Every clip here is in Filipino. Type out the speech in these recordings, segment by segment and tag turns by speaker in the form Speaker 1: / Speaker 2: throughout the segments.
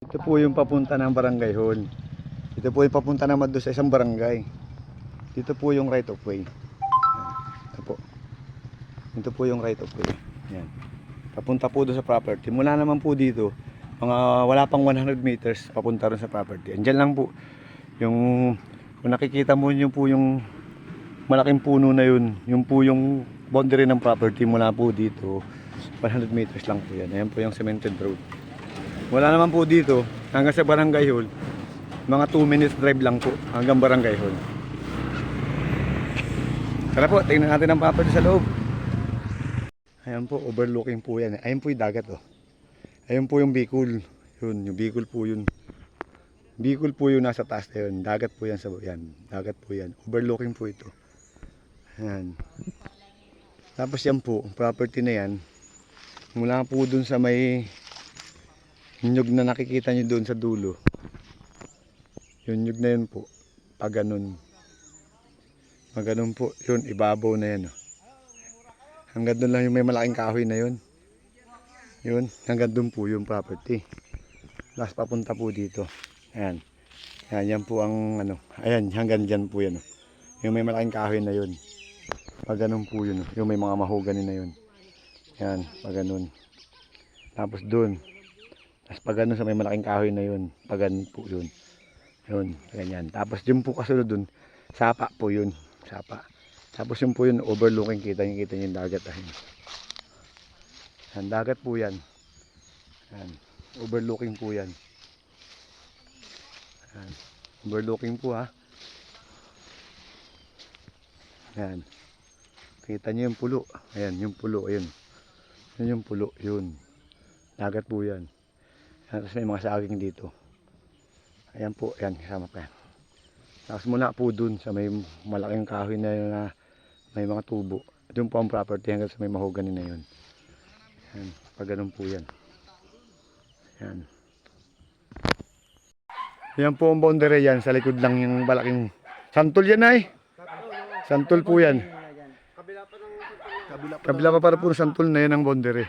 Speaker 1: Ito po yung papunta ng Barangay Hall. Ito po yung papunta naman doon sa isang barangay. Dito po yung right of way. Ito po. Ito po yung right of way. Yan. Papunta po doon sa property. Mula naman po dito, mga wala pang 100 meters papunta ron sa property. Andiyan lang po yung kung nakikita mo yun po yung malaking puno na yun. Yung po yung boundary ng property mula po dito. 100 meters lang po yan. Ayan po yung cemented road. Wala naman po dito hanggang sa Barangay Hall. Mga 2 minutes drive lang po hanggang Barangay Hall. Tara po, tingnan natin ang property sa loob. Ayan po, overlooking po yan. Ayan po yung dagat oh. Ayan po yung Bicol. Yun, yung Bicol po yun. Bicol po yung nasa taas na yun. Dagat po yan sa yan. Dagat po yan. Overlooking po ito. Ayan. Tapos yan po, property na yan. Mula po dun sa may nyug na nakikita nyo doon sa dulo. Yung nyug na yun po. Pag ganun. Pag ganun po. Yun, ibabaw na yan. Oh. Hanggang doon lang yung may malaking kahoy na yun. Yun, hanggang doon po yung property. Last papunta po dito. Ayan. Ayan, yan po ang ano. Ayan, hanggang dyan po yan. Oh. Yung may malaking kahoy na yun. Pag ganun po yun. Oh. Yung may mga mahogany na yun. Ayan, pag ganun. Tapos doon. Tapos pag ganun sa may malaking kahoy na yun. Pag ganun po yun. Yun, ganyan. Tapos yun po kasunod dun. Sapa po yun. Sapa. Tapos yun po yun overlooking. Kita nyo yung dagat. Yan, dagat po yan. Yan. Overlooking po yan. Yan. Overlooking po ha. Yan. Kita nyo yung pulo. Ayan, yung pulo. Ayun. Yun yung pulo. Yun. Dagat po yan. Tapos may mga saging dito. Ayan po, ayan, kasama pa yan. Tapos mula po dun sa may malaking kahoy na may mga tubo. Doon po ang property hanggang sa may mahogany na yun. Ayan, pag ganun po yan. Ayan. Ayan po ang boundary yan. Sa likod lang yung malaking santol yan ay. Santol po yan. Kabila pa para po santol na yan ang boundary.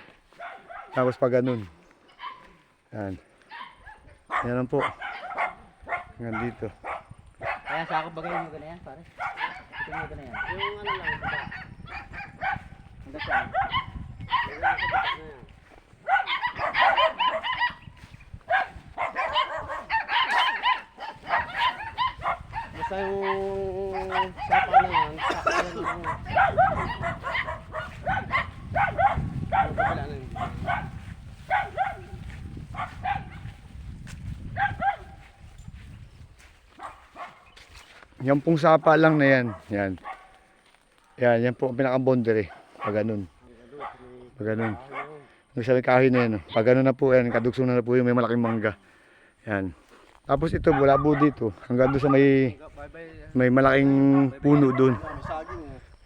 Speaker 1: Tapos pag ganun. Ayan. Ayan po. Hanggang dito.
Speaker 2: Kaya sa ako bagay mo na yan, pare. Ito mo na yan. Yung ano lang, baba. Hanggang saan? Basta yung sapa na yan, sapa na yung... Yung kabila na yun.
Speaker 1: Yan pong sapa lang na yan. Yan. Yan, yan po ang pinaka-boundary. Pag ganun. Pag ganun. Yung sa kahoy na yan. Pag ganun na po yan, kadugso na po yung may malaking mangga. Yan. Tapos ito, wala po dito. Hanggang doon sa may malaking puno doon.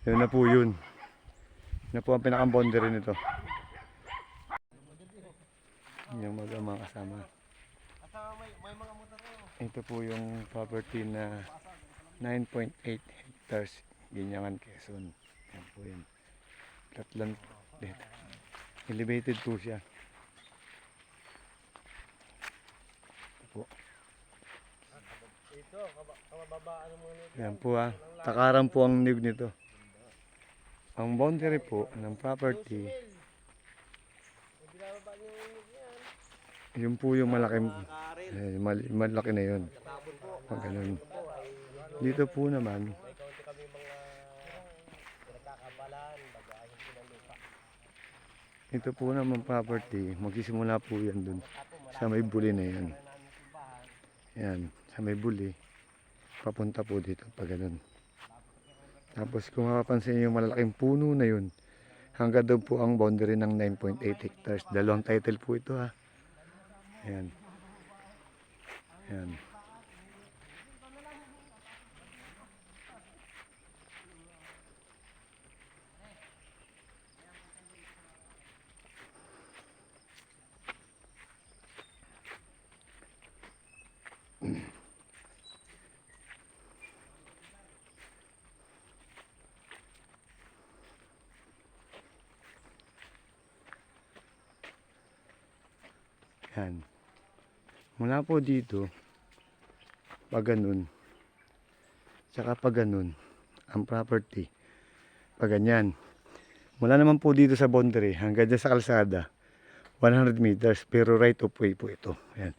Speaker 1: Yun na po yun. Yun na po ang pinaka-boundary nito. Yung mga kasama. Ito po yung property na 9.8 hectares, Ginyangan, Quezon. Yan po yun. Tatlong elevated po siya. Ito po. Yan po ha. Takaran po ang niyog nito. Ang boundary po ng property. Yun po yung malaking malaki na yun. Pag ganun. Dito po naman ito po naman property, magsisimula po yan dun sa may buli na yan. Yan, sa may buli papunta po dito pag ganun. Tapos kung mapapansin yung malalaking puno na yun, hanggang doon po ang boundary ng 9.8 hectares. Dalawang title po ito ha. Yan. Yan. Yan. Mula po dito, pag ganun, tsaka pag ganun, ang property, pag ganyan. Mula naman po dito sa boundary, hanggang dyan sa kalsada, 100 meters, pero right of way po ito. Ayan.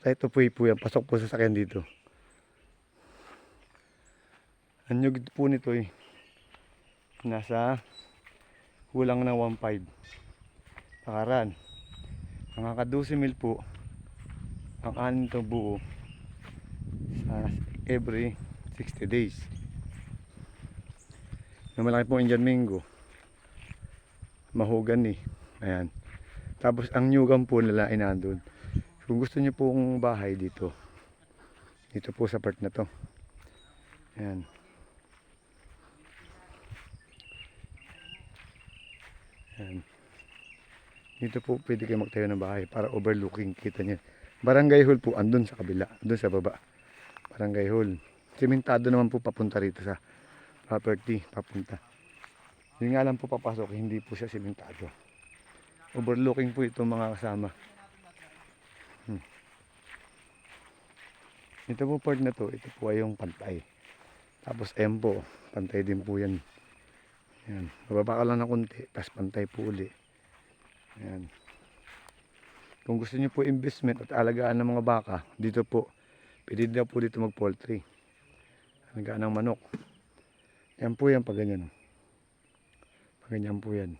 Speaker 1: Right of way po yan, pasok po sa sakyan dito. Ang nyug po nito nasa kulang na 1.5 pakaran. Nakaka 12 mil po ang anin to buo sa every 60 days. Na malaki po Indian Mango, mahogany. Ayan. Tapos ang nyugan po nila ay nandun. Kung gusto niyo pong bahay dito, dito po sa part na to. Ayan. Ayan. Dito po pwede kayo magtayo ng bahay para overlooking, kita niyo. Barangay Hall po andun sa kabila, andun sa baba. Barangay Hall. Simentado naman po papunta rito sa property, papunta. Yun nga lang po papasok, hindi po siya simentado. Overlooking po ito mga kasama. Ito po part na to, ito po ay yung pantay. Tapos M po, pantay din po yan. Yan. Bababa ka lang ng konti, tapos pantay po uli. Yan. Kung gusto niyo po investment at alagaan ng mga baka, dito po, pwede na po dito mag-poultry. Alagaan ng manok. Yan po yan pag ganyan. Pag ganyan po yan.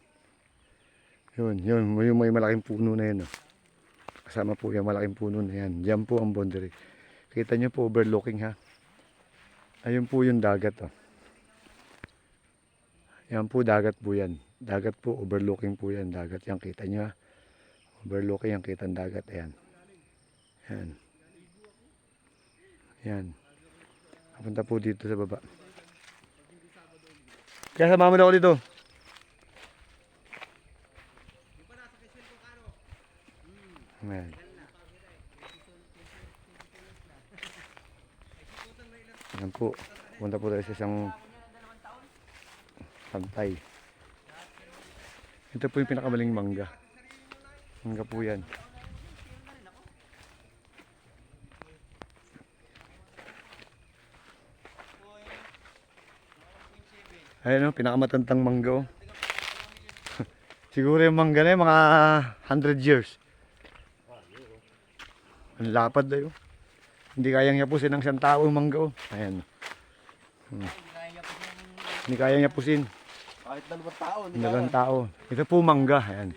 Speaker 1: Yun, yung may malaking puno na yan. Kasama po yung malaking puno na yan. Yan po ang boundary. Kita nyo po overlooking ha. Ayun po yung dagat. Yan po dagat po yan. Dagat po, overlooking po yan. Dagat yan, kita nyo ha. Overlooking yan, kita ang dagat. Ayan. Yan. Yan. Papunta po dito sa baba. Kaya sama mo na ako dito. Ayan. Ayan po. Punta po tayo sa isang pantay. Ito po yung pinakamaling mangga. Mangga po yan. Ayan o, pinakamatantang mangga o. Siguro yung mangga na yun, mga 100 years. Ang lapad na yun. Hindi kayang yapusin ng isang tao yung mangga o. Ayan. Hindi kayang yapusin.
Speaker 2: Kahit dalawang tao.
Speaker 1: Dalawang tao. Ito po mangga. Ayan.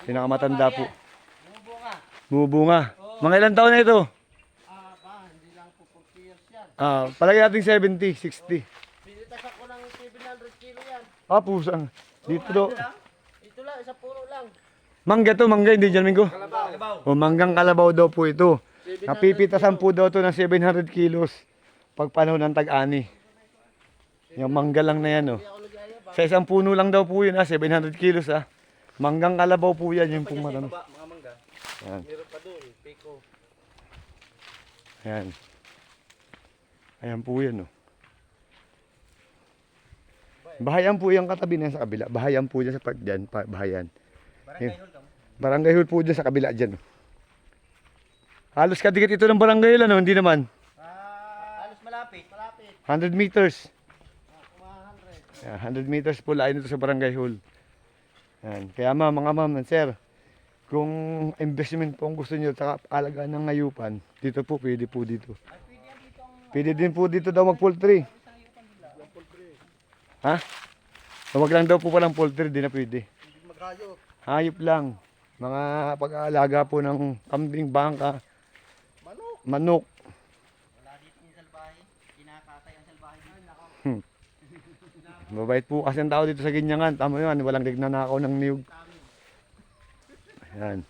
Speaker 1: Pinakamatanda po.
Speaker 2: Bumubunga.
Speaker 1: Bumubunga. Mga ilang taon na ito?
Speaker 2: Hindi lang po 40 years yan.
Speaker 1: Palagi natin 70, 60.
Speaker 2: Pinitas ako ng 700 kilo yan.
Speaker 1: Pusang. Dito do.
Speaker 2: Ito lang, isa puro lang.
Speaker 1: Mangga to, mangga hindi dyan Mingo.
Speaker 2: Kalabaw.
Speaker 1: O manggang kalabaw daw po ito. Napipitasan po daw to ng 700 kilos pag panahon ng tag-ani. Yung mangga lang na yan Sa isang puno lang daw po yun 700 kilos Manggang kalabaw po yan, yung pong marami.
Speaker 2: Mga mangga.
Speaker 1: Ayan.
Speaker 2: Meron pa doon, piko.
Speaker 1: Ayan. Ayan po yan Bahayan po yung katabi na sa kabila. Bahayan po dyan sa part dyan. Bahayan.
Speaker 2: Barangay Hall ka mo?
Speaker 1: Barangay Hall po dyan sa kabila dyan. Halos kadikit ito ng Barangay Hall hindi naman.
Speaker 2: Halos malapit.
Speaker 1: 100 meters.
Speaker 2: 100.
Speaker 1: Ayan, 100 meters po lain ito sa Barangay Hall. Ayan. Kaya mga ma'am and sir, kung investment po ang gusto nyo at alagaan ng ngayupan, dito po, pwede po dito. Pwede din po dito daw mag-poultry. Ha? Huwag lang daw po palang poultry, di na pwede.
Speaker 2: Hindi maghayop.
Speaker 1: Hayop lang. Mga pag-aalaga po ng kambing, bangka, manok.
Speaker 2: Wala dito yung salbahe. Kinakatay ang salbahe dito.
Speaker 1: Mabait po kasi ang tao dito sa Ginyangan. Tama yun, walang nagnanakaw ng niyog. Ayan.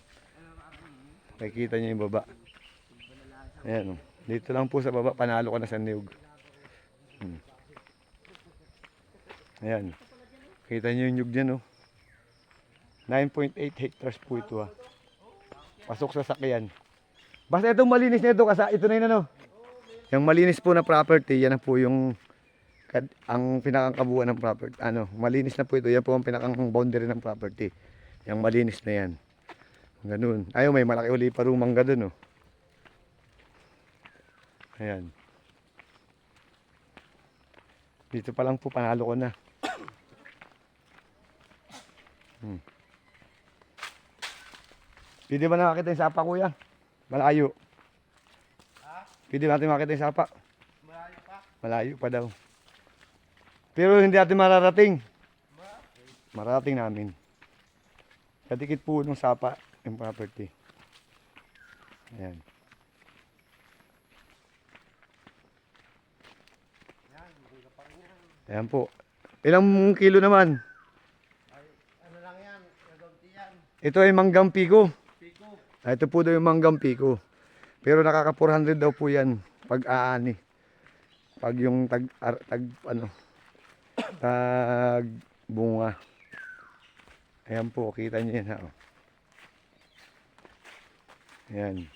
Speaker 1: Nakikita niyo yung baba. Ayan. Dito lang po sa baba, panalo ka na sa niyog. Ayan. Kita niyo yung niyog dyan 9.8 hectares po ito Pasok sa sakyan. Basta itong malinis na ito, kasi ito na yun Yung malinis po na property, yan na po yung ang pinakakabuuan ng property. Malinis na po ito. Yan po ang pinakang boundary ng property. Yung malinis na yan. Ganun. Ayaw, may malaki uli pa rumangga dun Ayan. Dito pa lang po, panalo ko na. Pwede ba nakakita yung sapa, kuya? Malayo. Pwede natin makita yung sapa?
Speaker 3: Malayo pa.
Speaker 1: Malayo pa daw. Pero hindi natin mararating. Mararating namin. Kadikit po nung sapa yung property. Ayan. Ayan po. Ilang kilo naman?
Speaker 3: Ano lang yan, nagawti yan.
Speaker 1: Ito ay manggang piko.
Speaker 3: Piko.
Speaker 1: Ito po daw yung manggang piko. Pero nakaka 400 daw po yan pag aani. Pag yung tag bunga. Ayan po, kita niyo yan ha. Oh. Ayan.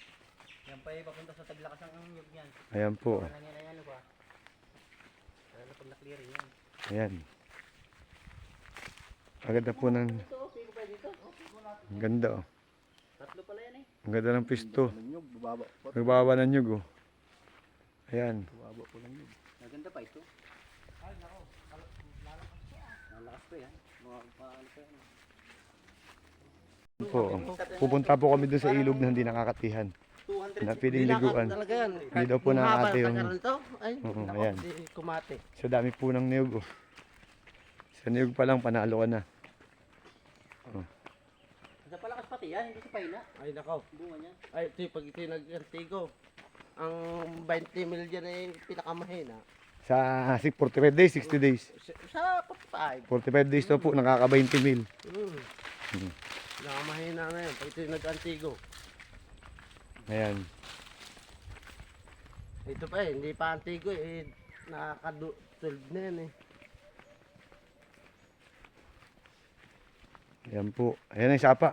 Speaker 2: Yan pa yung papunta sa taglakas ang nyug niyan.
Speaker 1: Ayan po.
Speaker 2: Ano yan, ano ba? Lalo pag na-clear yan.
Speaker 1: Ayan. Ang ganda po ng...
Speaker 2: Ito, piko pa dito.
Speaker 1: Ang ganda oh.
Speaker 2: Tatlo pala yan eh.
Speaker 1: Ang ganda ng pisto.
Speaker 3: Nyug, bubaba.
Speaker 1: Nagbaba ng nyug oh. Ayan.
Speaker 3: Bubaba po lang yun.
Speaker 2: Maganda pa ito.
Speaker 3: Ay, nako.
Speaker 2: Malakas pa yan. Mga paano pa yan.
Speaker 1: Po, pupunta po kami doon sa ilog na hindi nakakatihan.
Speaker 2: 200.
Speaker 1: Na pwedeng liguan.
Speaker 3: Talaga yan.
Speaker 1: Hindi daw po nakakati yung...
Speaker 3: Ay,
Speaker 1: Oo,
Speaker 3: nako,
Speaker 1: ayan.
Speaker 3: di kumate.
Speaker 1: Sa dami po ng niyog oh. Sa niyog pa lang panalo ka na.
Speaker 2: Sa palakas pati yan, hindi sa pahina.
Speaker 3: Ay, nako.
Speaker 2: Bunga niya.
Speaker 3: Ay, ito pag ito yung nag-antigo. Ang 20 mil dyan ay pinakamahina.
Speaker 1: Sa 45 days, 60 days.
Speaker 3: Sa 45.
Speaker 1: 45 days to po, nakaka 20 mil.
Speaker 3: Hmm. Pinakamahina na yan. Pag ito yung nag-antigo.
Speaker 1: Ayan.
Speaker 3: Ito pa eh, hindi pa antigo eh. Nakaka-12 na yan eh.
Speaker 1: Ayan po. Ayan ang sapa.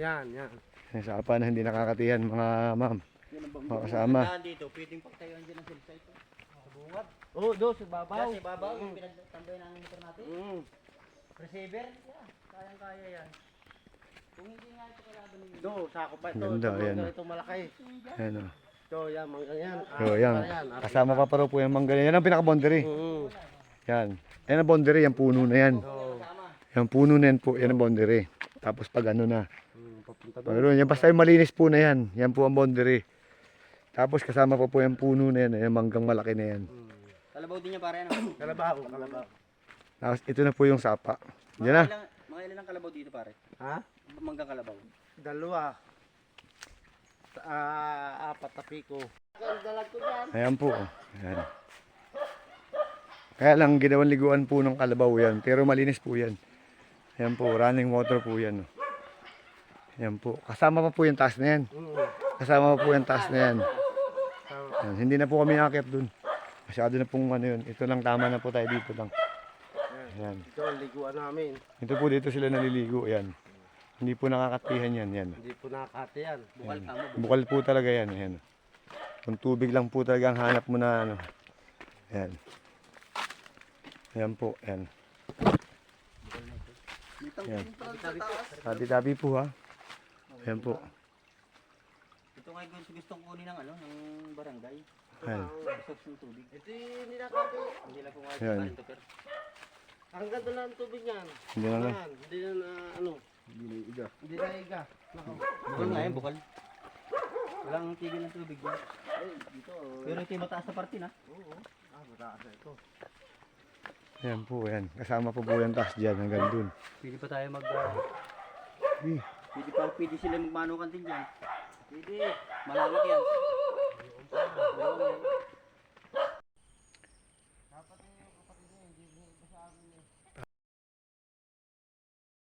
Speaker 3: Yan, yan.
Speaker 1: Ayan ang sapa na hindi nakakatihan mga ma'am. Mga kasama.
Speaker 2: Dito, pwedeng pagtayuan dyan ng silsa ito. Sa bungad.
Speaker 3: Oh, do, sa babaw.
Speaker 2: Kasi babaw, yung pinagtambay ng motor natin.
Speaker 3: Mm.
Speaker 2: Receiver, yeah, kayang-kaya yan. Kung hindi nga ito kailangan ninyo.
Speaker 3: Do, sako pa ito.
Speaker 1: Ganda,
Speaker 3: ito,
Speaker 1: ayan.
Speaker 3: Ito malaki.
Speaker 1: Ayan o.
Speaker 3: Ito, yan, yan.
Speaker 1: So, yan. Kasama pa pa rin po yung mangga. Yan ang pinaka-boundary. Yan. Yan ang boundary, yung puno na yan.
Speaker 3: So,
Speaker 1: Yung puno na yan po, yan ang boundary. Tapos pag ano na.
Speaker 3: papunta doon.
Speaker 1: Pag yan, basta yung malinis po na yan. Yan po ang boundary. Tapos kasama pa po yung puno na yan. Yung manggang malaki na yan.
Speaker 2: Kalabaw din niya pare ano?
Speaker 3: Kalabaw, kalabaw.
Speaker 1: Tapos ito na po yung sapa. Yan na.
Speaker 2: Mga ilan ang kalabaw dito pare?
Speaker 3: Ha?
Speaker 2: Manggang kalabaw.
Speaker 3: Dalawa. Apat na piko. Dalag ko dyan.
Speaker 1: Ayan po. Ayan. Kaya lang ginawang liguan po ng kalabaw yan. Pero malinis po yan. Ayan po. Running water po yan. Oh. Ayan po. Kasama pa po yung taas na yan. Kasama pa po yung taas na yan. Ayan. Hindi na po kami nakakit dun. Masyado na pong ano yun. Ito lang, tama na po tayo dito lang. Ayan.
Speaker 3: Ito, liguan namin.
Speaker 1: Ito po dito sila naliligo. Ayan. Hindi po nakakatihan yan. Yan.
Speaker 3: Hindi po nakakati yan.
Speaker 2: Bukal ka mo.
Speaker 1: Bukal po talaga yan. Ayan. Kung tubig lang po talaga ang hanap mo na ano. Ayan. Ayan po. Ayan. Ayan. Tabi-tabi po ha. Ayan po.
Speaker 2: Ito nga gustong kunin ng ano, ng barangay.
Speaker 1: Ayan.
Speaker 2: Source ng tubig.
Speaker 3: Ito yung hindi nakakati.
Speaker 2: Hindi lang po nga
Speaker 1: Ayan.
Speaker 2: ito pero
Speaker 3: Ang ganda na ang tubig yan.
Speaker 1: Hindi na lang.
Speaker 3: Yan, hindi na ano. Hindi na iga. Hindi na iga. Nako.
Speaker 2: bukal nga yan, bukal. Walang tigil ng tubig yan.
Speaker 3: Ay, dito.
Speaker 2: Pero ito yung mataas na parte na.
Speaker 3: Oo. Mataas na ito.
Speaker 1: Ayan po. Ayan. Kasama po po yung taas dyan hanggang dun.
Speaker 2: Pwede pa tayo mag...
Speaker 1: Eh,
Speaker 2: pwede sila magmanukan din dyan. Pwede. Malalak yan.